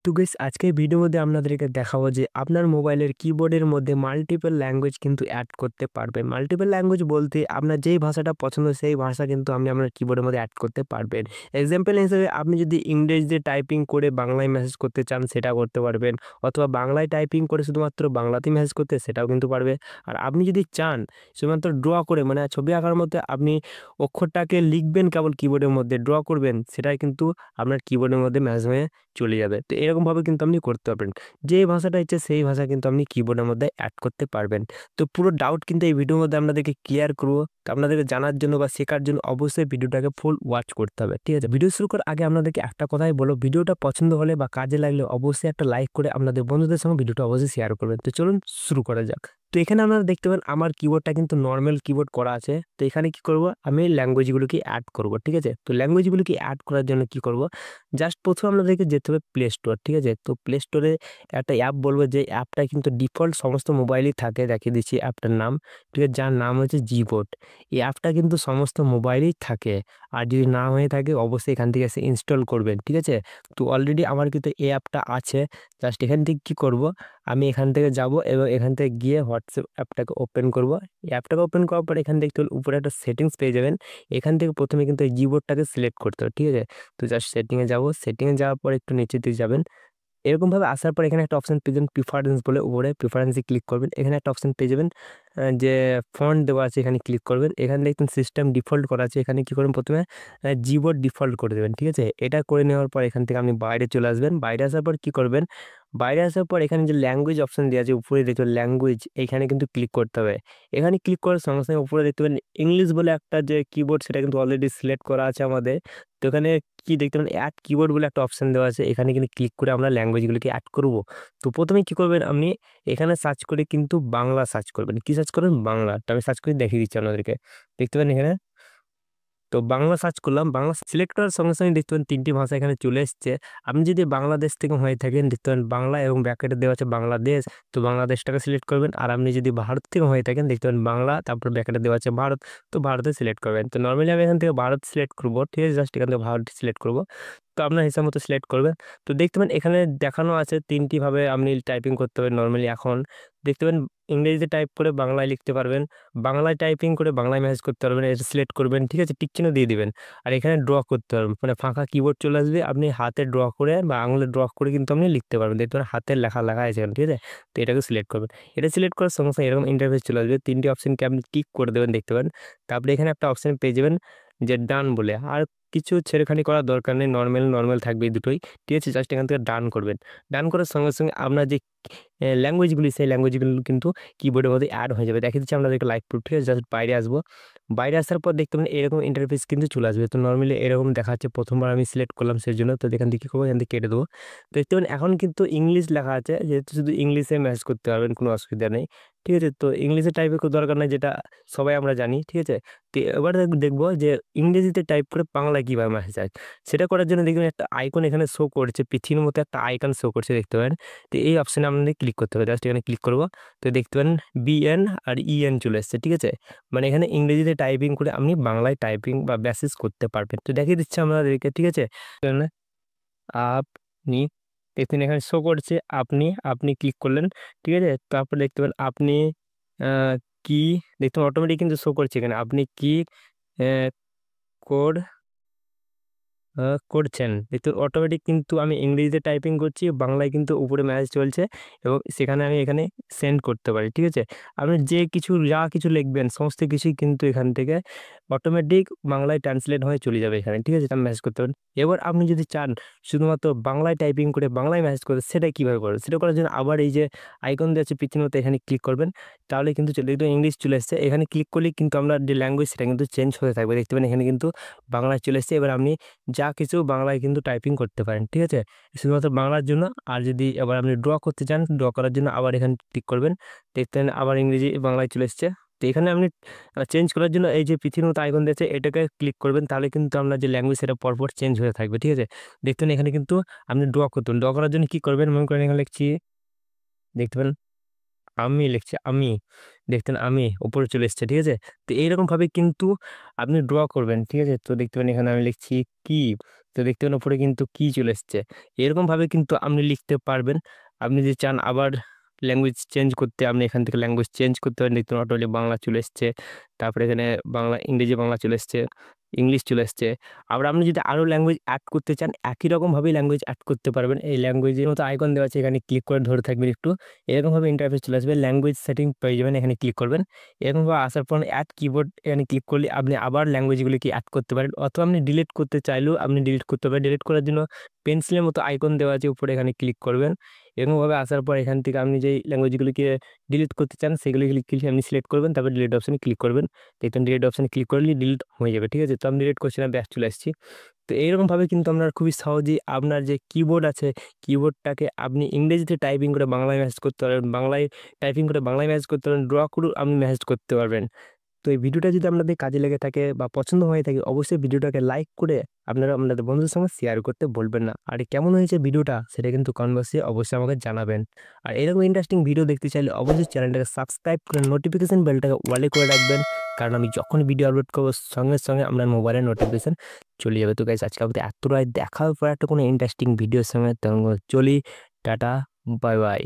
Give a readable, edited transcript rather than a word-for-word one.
তো গাইস আজকে ভিডিওর মধ্যে আপনাদেরকে দেখাবো যে আপনার মোবাইলের কিবোর্ডের মধ্যে মাল্টিপল ল্যাঙ্গুয়েজ কিন্তু অ্যাড করতে পারবেন। মাল্টিপল ল্যাঙ্গুয়েজ বলতে আপনার যেই ভাষাটা পছন্দ সেই ভাষা কিন্তু আপনি আপনার কিবোর্ডের মধ্যে অ্যাড করতে পারবেন। এক্সাম্পল হিসেবে আপনি যদি ইংরেজিতে টাইপিং করে বাংলায় মেসেজ করতে চান সেটা করতে পারবেন, অথবা বাংলায় টাইপিং করে শুধুমাত্র বাংলাতেই মেসেজ করতে সেটাও কিন্তু পারবে। আর আপনি যদি চান শুধুমাত্র ড্র করে মানে ছবি আঁকার মধ্যে আপনি অক্ষরটাকে লিখবেন কেবল কিবোর্ডের মধ্যে ড্র করবেন, সেটাই কিন্তু আপনার কিবোর্ডের মধ্যে মেসেজ হয়ে চলে যাবে। তো এরকমভাবে কিন্তু আপনি করতে পারবেন। যে ভাষাটা ইচ্ছে সেই ভাষা কিন্তু আপনি কিবোর্ডের মধ্যে অ্যাড করতে পারবেন। তো পুরো ডাউট কিন্তু এই ভিডিওর মধ্যে আপনাদেরকে ক্লিয়ার করবো। তো আপনাদেরকে জানার জন্য বা শেখার জন্য অবশ্যই ভিডিওটাকে ফুল ওয়াচ করতে হবে, ঠিক আছে? ভিডিও শুরু করার আগে আপনাদেরকে একটা কথাই বলো, ভিডিওটা পছন্দ হলে বা কাজে লাগলে অবশ্যই একটা লাইক করে আপনাদের বন্ধুদের সঙ্গে ভিডিওটা অবশ্যই শেয়ার করবেন। তো চলুন শুরু করা যাক। তো এখানে আপনারা দেখতে পাবেন আমার কিবোর্ডটা কিন্তু নর্মাল কিবোর্ড করা আছে। তো এখানে কি করব, আমি ল্যাঙ্গুয়েজগুলোকে অ্যাড করব, ঠিক আছে? তো ল্যাঙ্গুয়েজগুলোকে অ্যাড করার জন্য কি করব, জাস্ট প্রথমে আপনাদেরকে যেতে হবে প্লে স্টোর, ঠিক আছে? তো প্লে স্টোরে একটা অ্যাপ বলবো, যে অ্যাপটা কিন্তু ডিফল্ট সমস্ত মোবাইলেই থাকে, দেখিয়ে দিচ্ছি অ্যাপটার নাম, ঠিক আছে? যার নাম হচ্ছে জিবোর্ড। এই অ্যাপটা কিন্তু সমস্ত মোবাইলেই থাকে, আর যদি না হয়ে থাকে অবশ্যই এখান থেকে এসে ইনস্টল করবেন, ঠিক আছে? তো অলরেডি আমার কিন্তু এই অ্যাপটা আছে। জাস্ট এখান থেকে কী করব, আমি এখান থেকে যাব এবং এখান থেকে গিয়ে হোয়াটসঅ্যাপ অ্যাপটাকে ওপেন করব। এই অ্যাপটাকে ওপেন করার পর এখান থেকে উপরে একটা সেটিংস পেয়ে যাবেন। এখান থেকে প্রথমে কিন্তু এই জিবোর্ডটাকে সিলেক্ট করতে হবে, ঠিক আছে? তো জাস্ট সেটিংয়ে যাব, সেটিংয়ে যাওয়ার পর একটু নিচের দিকে যাবেন। এরকমভাবে আসার পর এখানে একটা অপশন পেয়ে যাবেন প্রিফারেন্স বলে, উপরে প্রিফারেন্সে ক্লিক করবেন। এখানে একটা অপশন পেয়ে যাবেন যে ফন্ট দেওয়া আছে, এখানে ক্লিক করবেন। এখানে দেখুন সিস্টেম ডিফল্ট করা আছে, এখানে কি করবেন প্রথমে জিবোর্ড ডিফল্ট করে দেবেন, ঠিক আছে? এটা করে নেওয়ার পর এখান থেকে আপনি বাইরে চলে আসবেন। বাইরে আসার পর কি করবেন, বাইরে আসার পর এখানে যে ল্যাঙ্গুয়েজ অপশন দেওয়া আছে উপরে দেখবেন ল্যাঙ্গুয়েজ, এখানে কিন্তু ক্লিক করতে হবে। এখানে ক্লিক করার সঙ্গে সঙ্গে উপরে দেখতে পাবেন ইংলিশ বলে একটা যে কিবোর্ড, সেটা কিন্তু অলরেডি সিলেক্ট করা আছে আমাদের। তো এখানে কি দেখতে পাবেন অ্যাড কিবোর্ড বলে একটা অপশন দেওয়া আছে, এখানে কিন্তু ক্লিক করে আমরা ল্যাঙ্গুয়েজগুলোকে অ্যাড করব। তো প্রথমে কি করবেন, আপনি এখানে সার্চ করে কিন্তু বাংলা সার্চ করবেন। কি সার্চ করবেন, বাংলা। তো আমি সার্চ করে দেখিয়ে দিচ্ছি আপনাদেরকে, দেখতে পাবেন এখানে। তো বাংলা সার্চ করলাম, বাংলা সিলেক্ট করার সঙ্গে সঙ্গে দেখতে পাবেন তিনটি ভাষা এখানে চলে এসছে। আপনি যদি বাংলাদেশ থেকে হয়ে থাকেন দেখতে পাবেন বাংলা এবং ব্র্যাকেটে দেওয়া আছে বাংলাদেশ, তো বাংলাদেশটাকে সিলেক্ট করবেন। আর আপনি যদি ভারত থেকে হয়ে থাকেন দেখতে পাবেন বাংলা, তারপর ব্র্যাকেটে দেওয়া আছে ভারত, তো ভারতে সিলেক্ট করবেন। তো নর্মালি আমি এখান থেকে ভারত সিলেক্ট করবো, ঠিক আছে? জাস্ট এখান থেকে ভারত সিলেক্ট করবো। তো আপনার হিসাব মতো সিলেক্ট করবেন। তো দেখতে পাবেন এখানে দেখানো আছে তিনটি ভাবে আপনি টাইপিং করতে পারেন। নর্মালি এখন দেখতে পাবেন ইংরেজিতে টাইপ করে বাংলায় লিখতে পারবেন, বাংলায় টাইপিং করে বাংলায় মেসেজ করতে পারবেন। এটা সিলেক্ট করবেন, ঠিক আছে? টিক চিহ্ন দিয়ে দিবেন। আর এখানে ড্র করতে পারবেন, মানে ফাঁকা কিবোর্ড চলে আসবে, আপনি হাতে ড্র করে বা আঙুলে ড্র করে কিন্তু আপনি লিখতে পারবেন। দেখতে পারেন হাতের লেখা লেখা আছে এখানে, ঠিক আছে? তো এটাকে সিলেক্ট করবেন। এটা সিলেক্ট করার সঙ্গে সঙ্গে এরকম ইন্টারফেস চলে আসবে, তিনটি অপশনকে আপনি টিক করে দেবেন, দেখতে পারেন। তারপরে এখানে একটা অপশন পেয়ে যাবেন যে ডান বলে, আর কিছু ছেড়েখানি করার দরকার নেই, নর্মাল নর্মাল থাকবে এই দুটোই, ঠিক আছে? জাস্ট এখান থেকে ডান করবেন। ডান করার সঙ্গে সঙ্গে আপনার যে ল্যাঙ্গুয়েজগুলি সেই ল্যাঙ্গুয়েজগুলো কিন্তু কিবোর্ডের মধ্যে অ্যাড হয়ে যাবে। দেখে দিচ্ছি আপনাদেরকে লাইভ প্রুফ, ঠিক আছে? জাস্ট বাইরে আসবো। বাইরে আসার পর দেখতে পাবেন এরকম ইন্টারফেস কিন্তু চলে আসবে। তো নর্মালি এরকম দেখাচ্ছে, প্রথমবার আমি সিলেক্ট করলাম সেই জন্য। তো এখান থেকে কী করবো, এখান থেকে কেটে দেবো। দেখতে পাবেন এখন কিন্তু ইংলিশ লেখা আছে, যেহেতু শুধু ইংলিশে ম্যাচ করতে পারবেন, কোনো অসুবিধা নেই, ঠিক আছে? তো ইংলিশে টাইপের কোনো দরকার নেই, যেটা সবাই আমরা জানি, ঠিক আছে? তো এবার দেখবো যে ইংরেজিতে টাইপ করে বাংলায় কীভাবে মেসেজ যায়। সেটা করার জন্য দেখবেন একটা আইকন এখানে শো করছে, পৃথিবীর মতো একটা আইকন শো করছে, দেখতে পারেন। তো এই অপশানে আপনাদের ক্লিক করতে হবে, জাস্ট এখানে ক্লিক করবো। তো দেখতে পারেন বিএন আর ইএন চলে এসছে, ঠিক আছে? মানে এখানে ইংরেজিতে টাইপিং করে আপনি বাংলায় টাইপিং বা মেসেজ করতে পারবেন। তো দেখিয়ে দিচ্ছে আমাদেরকে, ঠিক আছে? এখানে আপনি দেখুন এখানে শো করছে আপনি, আপনি ক্লিক করলেন, ঠিক আছে? তারপর দেখতে পারেন আপনি আহ, কি, দেখতে অটোমেটিক কিন্তু শো করছে এখানে আপনি কি কোড করছেন। দেখুন অটোমেটিক কিন্তু আমি ইংরেজিতে টাইপিং করছি, বাংলায় কিন্তু উপরে মেসেজ চলছে, এবং সেখানে আমি এখানে সেন্ড করতে পারি, ঠিক আছে? আপনি যে কিছু যা কিছু লিখবেন সমস্ত কিছুই কিন্তু এখান থেকে অটোমেটিক বাংলায় ট্রান্সলেট হয়ে চলে যাবে এখানে, ঠিক আছে? এটা মেসেজ করতে পারেন। এবার আপনি যদি চান শুধুমাত্র বাংলায় টাইপিং করে বাংলায় মেসেজ করতে, সেটা কীভাবে করবেন? সেটা করার জন্য আবার এই যে আইকন দেওয়া আছে পৃথিবীতে, এখানে ক্লিক করবেন। তাহলে কিন্তু চলে একদম ইংলিশ চলে এসছে, এখানে ক্লিক করলে কিন্তু আমরা যে ল্যাঙ্গুয়েজ সেটা কিন্তু চেঞ্জ হয়ে থাকবে, দেখতে পাবেন এখানে কিন্তু বাংলায় চলে এসছে। এবার আপনি যা কিছু বাংলায় কিন্তু টাইপিং করতে পারেন, ঠিক আছে? শুধুমাত্র বাংলার জন্য। আর যদি এবার আপনি ড্র করতে চান, ড্র করার জন্য আবার এখানে ক্লিক করবেন, দেখতেন আবার ইংরেজি বাংলায় চলে এসছে। তো এখানে আপনি চেঞ্জ করার জন্য এই যে পৃথিবীর মতো আইকন দিয়েছে এটাকে ক্লিক করবেন, তাহলে কিন্তু আপনার যে ল্যাঙ্গুয়েজ সেটা পরপর চেঞ্জ হয়ে থাকবে, ঠিক আছে? দেখতেন এখানে কিন্তু আপনি ড্র করতেন, ড্র করার জন্য কি করবেন, মনে করেন এখানে লিখছি, দেখতে পারেন আমি লিখছি আমি, দেখতেন আমি উপরে চলে এসেছে, ঠিক আছে। তো এইরকমভাবে কিন্তু আপনি ড্র করবেন, ঠিক আছে। তো দেখতে পারেন এখানে আমি লিখছি কি, তো দেখতে পারেন উপরে কিন্তু কি চলে এসছে। এরকমভাবে কিন্তু আপনি লিখতে পারবেন। আপনি যে চান আবার ল্যাঙ্গুয়েজ চেঞ্জ করতে, আপনি এখান থেকে ল্যাঙ্গুয়েজ চেঞ্জ করতে পারেন। দেখতে অটোমেটিক বাংলা চলে এসছে, তারপরে এখানে বাংলা, ইংরেজি, বাংলা চলে এসছে, ইংলিশ চলে এসছে। আবার আপনি যদি আরও ল্যাঙ্গুয়েজ অ্যাড করতে চান, একই রকমভাবেই ল্যাঙ্গুয়েজ অ্যাড করতে পারবেন। এই ল্যাঙ্গুয়েজের মতো আইকন দেওয়া আছে, এখানে ক্লিক করে ধরে থাকবেন একটু, এরকমভাবে ইন্টারফেস চলে আসবে। ল্যাঙ্গুয়েজ সেটিং পেয়ে যাবেন, এখানে ক্লিক করবেন। এরকমভাবে আসার পর অ্যাড কিবোর্ড এখানে ক্লিক করলে আপনি আবার ল্যাঙ্গুয়েজগুলিকে অ্যাড করতে পারেন, অথবা আপনি ডিলিট করতে চাইলেও আপনি ডিলিট করতে পারেন। ডিলিট করার জন্য পেন্সিলের মতো আইকন দেওয়া আছে উপরে, এখানে ক্লিক করবেন। এরকমভাবে আসার পর এখান থেকে আপনি যেই ল্যাঙ্গুয়েজগুলিকে ডিলিট করতে চান সেগুলি ক্লিক আপনি সিলেক্ট করবেন, তারপর ডিলিট অপশানে ক্লিক করবেন। দেখবেন ডিলিট অপশানে ক্লিক করলে ডিলিট হয়ে যাবে, ঠিক আছে। তো আমি ডিলিট করছি না, ব্যাক চলে আসছি। তো এইরকমভাবে কিন্তু আপনার খুবই সহজেই আপনার যে কিবোর্ড আছে, কিবোর্ডটাকে আপনি ইংরেজিতে টাইপিং করে বাংলায় মেসেজ করতে পারবেন, বাংলায় টাইপিং করে বাংলায় মেসেজ করতে পারবেন, ড্র করে আপনি মেসেজ করতে পারবেন। তো এই ভিডিওটা যদি আপনাদের কাজে লেগে থাকে বা পছন্দ হয়ে থাকে, অবশ্যই ভিডিওটাকে লাইক করে আপনারা আপনাদের বন্ধুদের সঙ্গে শেয়ার করতে বলবেন না। আর কেমন হয়েছে ভিডিওটা সেটা কিন্তু কমেন্ট বক্সে অবশ্যই আমাকে জানাবেন। আর এরকম ইন্টারেস্টিং ভিডিও দেখতে চাইলে অবশ্যই চ্যানেলটাকে সাবস্ক্রাইব করে নোটিফিকেশন বেলটাকে ওয়ালে করে রাখবেন, কারণ আমি যখন ভিডিও আপলোড করবো সঙ্গে সঙ্গে আপনার মোবাইলে নোটিফিকেশন চলে যাবে। তো গাইস আজকে আমাদের এতটাই, দেখা হবে পর একটা কোনো ইন্টারেস্টিং ভিডিওর সঙ্গে, তখন চলি, টাটা, বাই বাই।